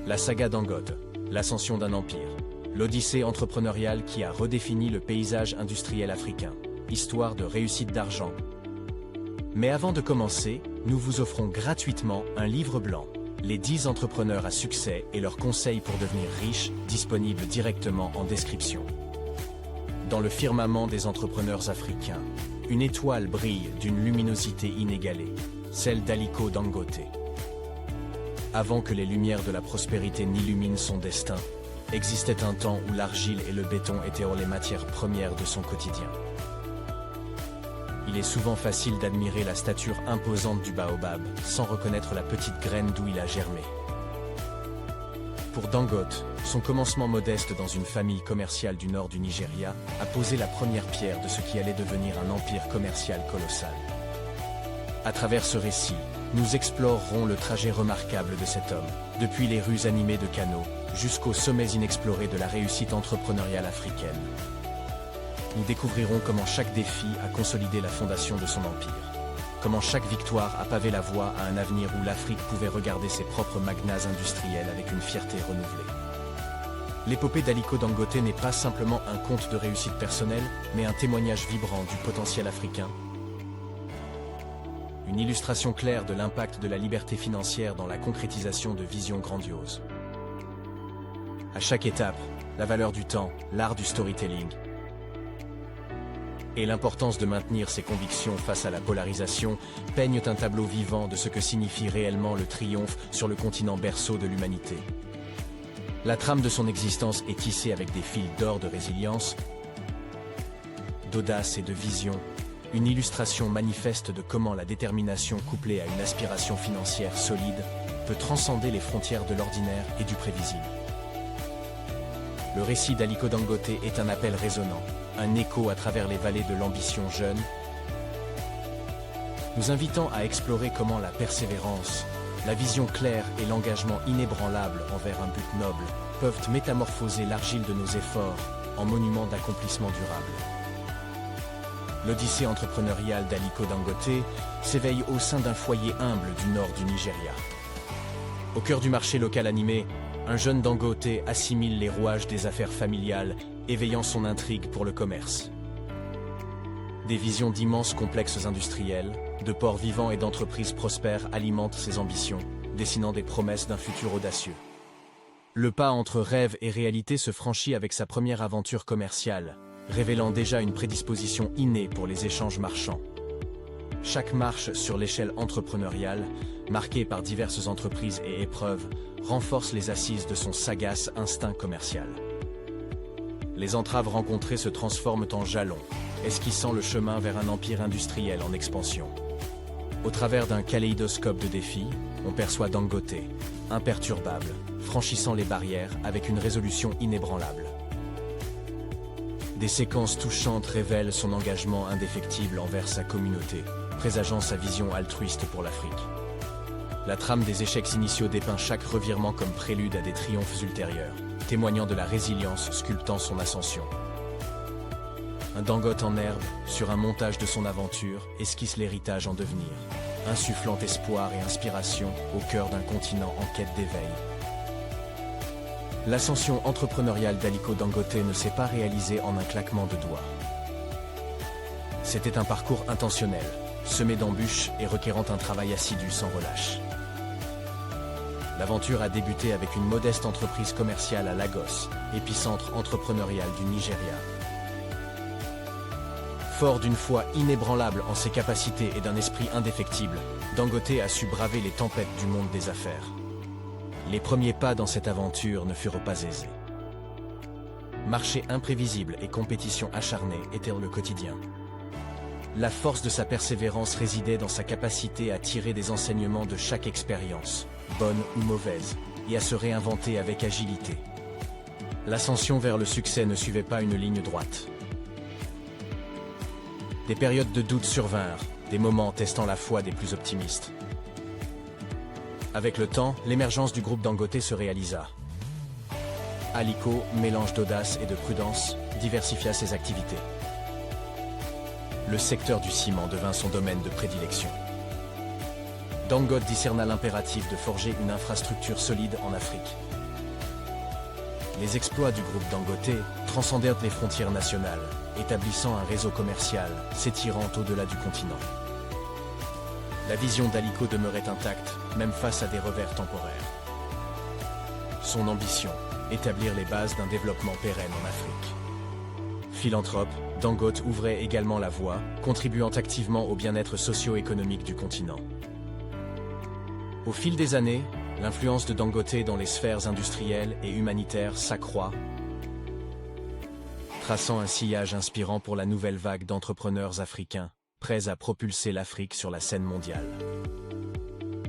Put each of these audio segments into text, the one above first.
La saga Dangote, l'ascension d'un empire. L'odyssée entrepreneuriale qui a redéfini le paysage industriel africain. Histoire de réussite d'argent. Mais avant de commencer, nous vous offrons gratuitement un livre blanc. Les 10 entrepreneurs à succès et leurs conseils pour devenir riches, disponibles directement en description. Dans le firmament des entrepreneurs africains, une étoile brille d'une luminosité inégalée, celle d'Aliko Dangote. Avant que les lumières de la prospérité n'illuminent son destin, existait un temps où l'argile et le béton étaient les matières premières de son quotidien. Il est souvent facile d'admirer la stature imposante du baobab, sans reconnaître la petite graine d'où il a germé. Pour Dangote, son commencement modeste dans une famille commerciale du nord du Nigeria a posé la première pierre de ce qui allait devenir un empire commercial colossal. À travers ce récit, nous explorerons le trajet remarquable de cet homme, depuis les rues animées de canaux, jusqu'aux sommets inexplorés de la réussite entrepreneuriale africaine. Nous découvrirons comment chaque défi a consolidé la fondation de son empire. Comment chaque victoire a pavé la voie à un avenir où l'Afrique pouvait regarder ses propres magnats industriels avec une fierté renouvelée. L'épopée d'Aliko Dangote n'est pas simplement un conte de réussite personnelle, mais un témoignage vibrant du potentiel africain. Une illustration claire de l'impact de la liberté financière dans la concrétisation de visions grandioses. À chaque étape, la valeur du temps, l'art du storytelling, et l'importance de maintenir ses convictions face à la polarisation peignent un tableau vivant de ce que signifie réellement le triomphe sur le continent berceau de l'humanité. La trame de son existence est tissée avec des fils d'or de résilience, d'audace et de vision, une illustration manifeste de comment la détermination couplée à une aspiration financière solide peut transcender les frontières de l'ordinaire et du prévisible. Le récit d'Aliko Dangote est un appel résonnant, un écho à travers les vallées de l'ambition jeune, nous invitant à explorer comment la persévérance, la vision claire et l'engagement inébranlable envers un but noble peuvent métamorphoser l'argile de nos efforts en monument d'accomplissement durable. L'odyssée entrepreneuriale d'Aliko Dangote s'éveille au sein d'un foyer humble du nord du Nigeria. Au cœur du marché local animé, un jeune Dangote assimile les rouages des affaires familiales, éveillant son intrigue pour le commerce. Des visions d'immenses complexes industriels, de ports vivants et d'entreprises prospères alimentent ses ambitions, dessinant des promesses d'un futur audacieux. Le pas entre rêve et réalité se franchit avec sa première aventure commerciale, révélant déjà une prédisposition innée pour les échanges marchands. Chaque marche sur l'échelle entrepreneuriale, marquée par diverses entreprises et épreuves, renforce les assises de son sagace instinct commercial. Les entraves rencontrées se transforment en jalons, esquissant le chemin vers un empire industriel en expansion. Au travers d'un kaléidoscope de défis, on perçoit Dangote, imperturbable, franchissant les barrières avec une résolution inébranlable. Des séquences touchantes révèlent son engagement indéfectible envers sa communauté, présageant sa vision altruiste pour l'Afrique. La trame des échecs initiaux dépeint chaque revirement comme prélude à des triomphes ultérieurs, témoignant de la résilience sculptant son ascension. Un Dangote en herbe, sur un montage de son aventure, esquisse l'héritage en devenir, insufflant espoir et inspiration au cœur d'un continent en quête d'éveil. L'ascension entrepreneuriale d'Aliko Dangote ne s'est pas réalisée en un claquement de doigts. C'était un parcours intentionnel, semé d'embûches et requérant un travail assidu sans relâche. L'aventure a débuté avec une modeste entreprise commerciale à Lagos, épicentre entrepreneurial du Nigeria. Fort d'une foi inébranlable en ses capacités et d'un esprit indéfectible, Dangote a su braver les tempêtes du monde des affaires. Les premiers pas dans cette aventure ne furent pas aisés. Marché imprévisible et compétition acharnée étaient le quotidien. La force de sa persévérance résidait dans sa capacité à tirer des enseignements de chaque expérience, bonne ou mauvaise, et à se réinventer avec agilité. L'ascension vers le succès ne suivait pas une ligne droite. Des périodes de doute survinrent, des moments testant la foi des plus optimistes. Avec le temps, l'émergence du groupe Dangote se réalisa. Aliko, mélange d'audace et de prudence, diversifia ses activités. Le secteur du ciment devint son domaine de prédilection. Dangote discerna l'impératif de forger une infrastructure solide en Afrique. les exploits du groupe Dangote transcendèrent les frontières nationales, établissant un réseau commercial s'étirant au-delà du continent. La vision d'Aliko demeurait intacte, même face à des revers temporaires. Son ambition, établir les bases d'un développement pérenne en Afrique. Philanthrope, Dangote ouvrait également la voie, contribuant activement au bien-être socio-économique du continent. Au fil des années, l'influence de Dangote dans les sphères industrielles et humanitaires s'accroît, traçant un sillage inspirant pour la nouvelle vague d'entrepreneurs africains, prêts à propulser l'Afrique sur la scène mondiale.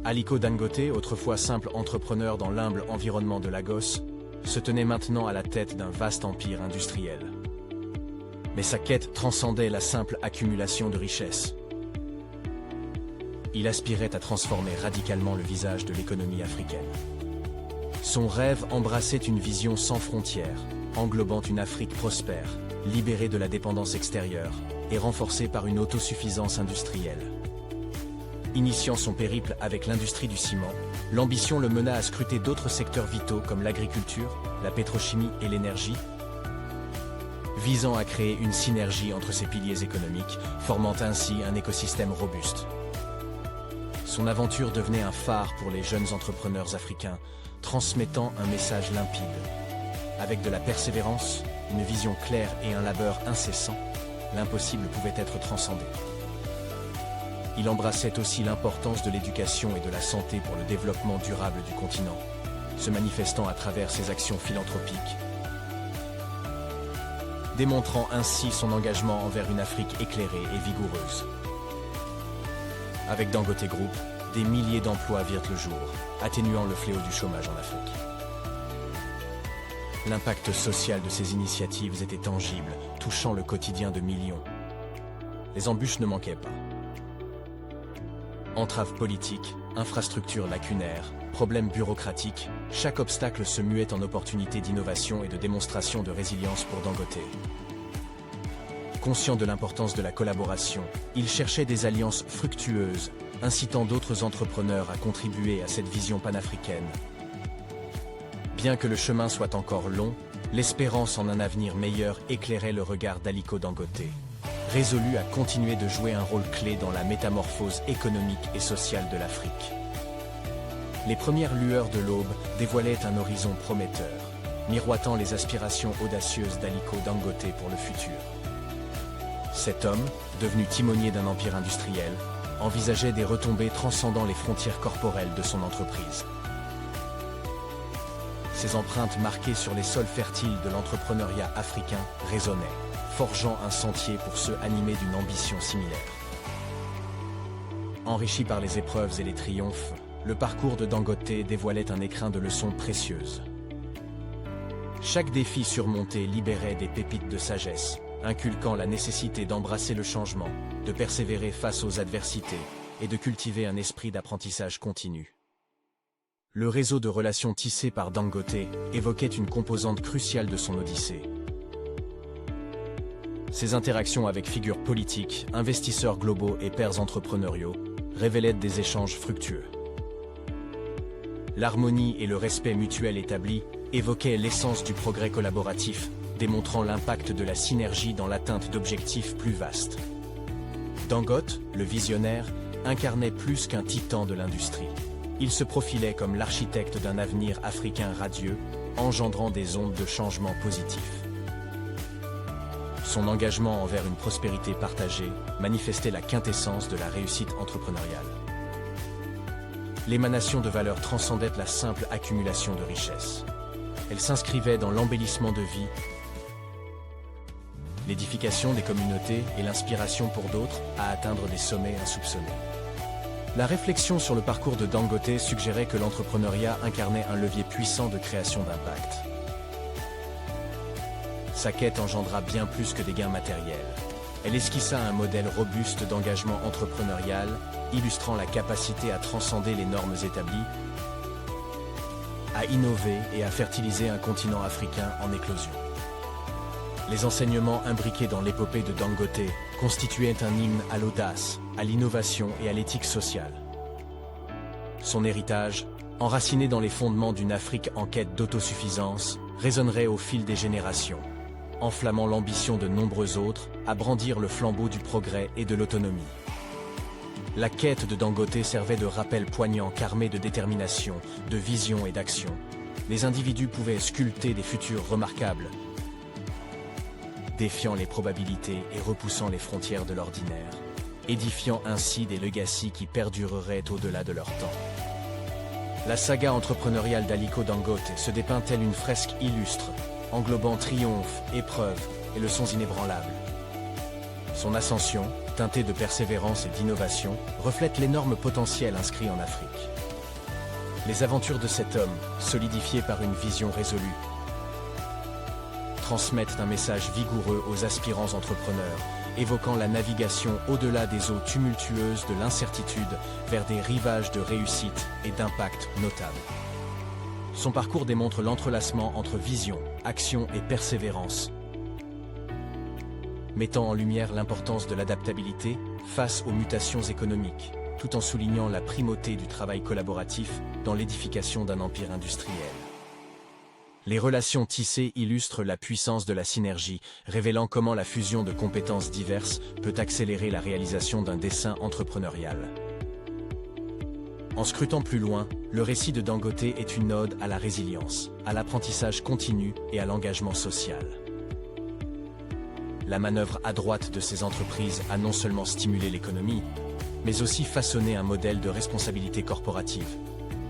Aliko Dangote, autrefois simple entrepreneur dans l'humble environnement de Lagos, se tenait maintenant à la tête d'un vaste empire industriel. Mais sa quête transcendait la simple accumulation de richesses. Il aspirait à transformer radicalement le visage de l'économie africaine. Son rêve embrassait une vision sans frontières, englobant une Afrique prospère, libérée de la dépendance extérieure et renforcée par une autosuffisance industrielle. Initiant son périple avec l'industrie du ciment, l'ambition le mena à scruter d'autres secteurs vitaux comme l'agriculture, la pétrochimie et l'énergie, visant à créer une synergie entre ces piliers économiques, formant ainsi un écosystème robuste. Son aventure devenait un phare pour les jeunes entrepreneurs africains, transmettant un message limpide. Avec de la persévérance, une vision claire et un labeur incessant, l'impossible pouvait être transcendé. Il embrassait aussi l'importance de l'éducation et de la santé pour le développement durable du continent, se manifestant à travers ses actions philanthropiques, démontrant ainsi son engagement envers une Afrique éclairée et vigoureuse. Avec Dangote Group, des milliers d'emplois virent le jour, atténuant le fléau du chômage en Afrique. L'impact social de ces initiatives était tangible, touchant le quotidien de millions. Les embûches ne manquaient pas. Entraves politiques, infrastructures lacunaires, problèmes bureaucratiques, chaque obstacle se muait en opportunité d'innovation et de démonstration de résilience pour Dangote. Conscient de l'importance de la collaboration, il cherchait des alliances fructueuses, incitant d'autres entrepreneurs à contribuer à cette vision panafricaine. Bien que le chemin soit encore long, l'espérance en un avenir meilleur éclairait le regard d'Aliko Dangote, résolu à continuer de jouer un rôle clé dans la métamorphose économique et sociale de l'Afrique. Les premières lueurs de l'aube dévoilaient un horizon prometteur, miroitant les aspirations audacieuses d'Aliko Dangote pour le futur. Cet homme, devenu timonier d'un empire industriel, envisageait des retombées transcendant les frontières corporelles de son entreprise. Ses empreintes marquées sur les sols fertiles de l'entrepreneuriat africain résonnaient, forgeant un sentier pour ceux animés d'une ambition similaire. Enrichi par les épreuves et les triomphes, le parcours de Dangote dévoilait un écrin de leçons précieuses. Chaque défi surmonté libérait des pépites de sagesse, inculquant la nécessité d'embrasser le changement, de persévérer face aux adversités et de cultiver un esprit d'apprentissage continu. Le réseau de relations tissé par Dangote évoquait une composante cruciale de son odyssée. Ses interactions avec figures politiques, investisseurs globaux et pairs entrepreneuriaux révélaient des échanges fructueux. L'harmonie et le respect mutuel établi évoquaient l'essence du progrès collaboratif, démontrant l'impact de la synergie dans l'atteinte d'objectifs plus vastes. Dangote, le visionnaire, incarnait plus qu'un titan de l'industrie. Il se profilait comme l'architecte d'un avenir africain radieux, engendrant des ondes de changement positifs. Son engagement envers une prospérité partagée manifestait la quintessence de la réussite entrepreneuriale. L'émanation de valeurs transcendait la simple accumulation de richesses. Elle s'inscrivait dans l'embellissement de vie, l'édification des communautés et l'inspiration pour d'autres à atteindre des sommets insoupçonnés. La réflexion sur le parcours de Dangote suggérait que l'entrepreneuriat incarnait un levier puissant de création d'impact. Sa quête engendra bien plus que des gains matériels. Elle esquissa un modèle robuste d'engagement entrepreneurial, illustrant la capacité à transcender les normes établies, à innover et à fertiliser un continent africain en éclosion. Les enseignements imbriqués dans l'épopée de Dangote constituaient un hymne à l'audace, à l'innovation et à l'éthique sociale. Son héritage, enraciné dans les fondements d'une Afrique en quête d'autosuffisance, résonnerait au fil des générations, enflammant l'ambition de nombreux autres à brandir le flambeau du progrès et de l'autonomie. La quête de Dangote servait de rappel poignant qu'armé de détermination, de vision et d'action, les individus pouvaient sculpter des futurs remarquables, défiant les probabilités et repoussant les frontières de l'ordinaire, édifiant ainsi des legacies qui perdureraient au-delà de leur temps. La saga entrepreneuriale d'Aliko Dangote se dépeint telle une fresque illustre, englobant triomphes, épreuves et leçons inébranlables. Son ascension, teintée de persévérance et d'innovation, reflète l'énorme potentiel inscrit en Afrique. Les aventures de cet homme, solidifiées par une vision résolue, transmettent un message vigoureux aux aspirants entrepreneurs, évoquant la navigation au-delà des eaux tumultueuses de l'incertitude vers des rivages de réussite et d'impact notables. Son parcours démontre l'entrelacement entre vision, action et persévérance, mettant en lumière l'importance de l'adaptabilité face aux mutations économiques, tout en soulignant la primauté du travail collaboratif dans l'édification d'un empire industriel. Les relations tissées illustrent la puissance de la synergie, révélant comment la fusion de compétences diverses peut accélérer la réalisation d'un dessein entrepreneurial. En scrutant plus loin, le récit de Dangote est une ode à la résilience, à l'apprentissage continu et à l'engagement social. La manœuvre adroite de ces entreprises a non seulement stimulé l'économie, mais aussi façonné un modèle de responsabilité corporative,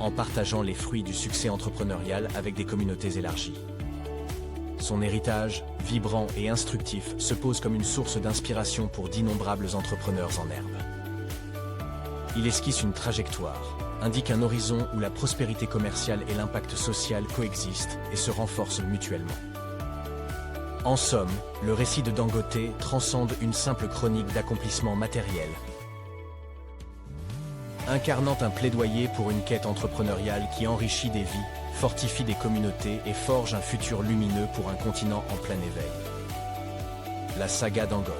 en partageant les fruits du succès entrepreneurial avec des communautés élargies. Son héritage, vibrant et instructif, se pose comme une source d'inspiration pour d'innombrables entrepreneurs en herbe. Il esquisse une trajectoire, indique un horizon où la prospérité commerciale et l'impact social coexistent et se renforcent mutuellement. En somme, le récit de Dangote transcende une simple chronique d'accomplissement matériel, incarnant un plaidoyer pour une quête entrepreneuriale qui enrichit des vies, fortifie des communautés et forge un futur lumineux pour un continent en plein éveil. La saga Dangote,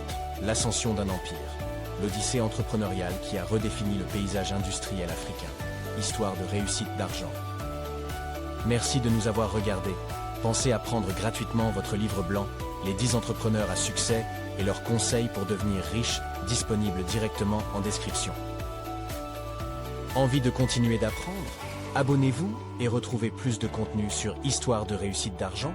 l'ascension d'un empire, l'odyssée entrepreneuriale qui a redéfini le paysage industriel africain, histoire de réussite d'argent. Merci de nous avoir regardés. Pensez à prendre gratuitement votre livre blanc, Les 10 entrepreneurs à succès et leurs conseils pour devenir riches, disponible directement en description. Envie de continuer d'apprendre? Abonnez-vous et retrouvez plus de contenu sur Histoire de réussite d'argent.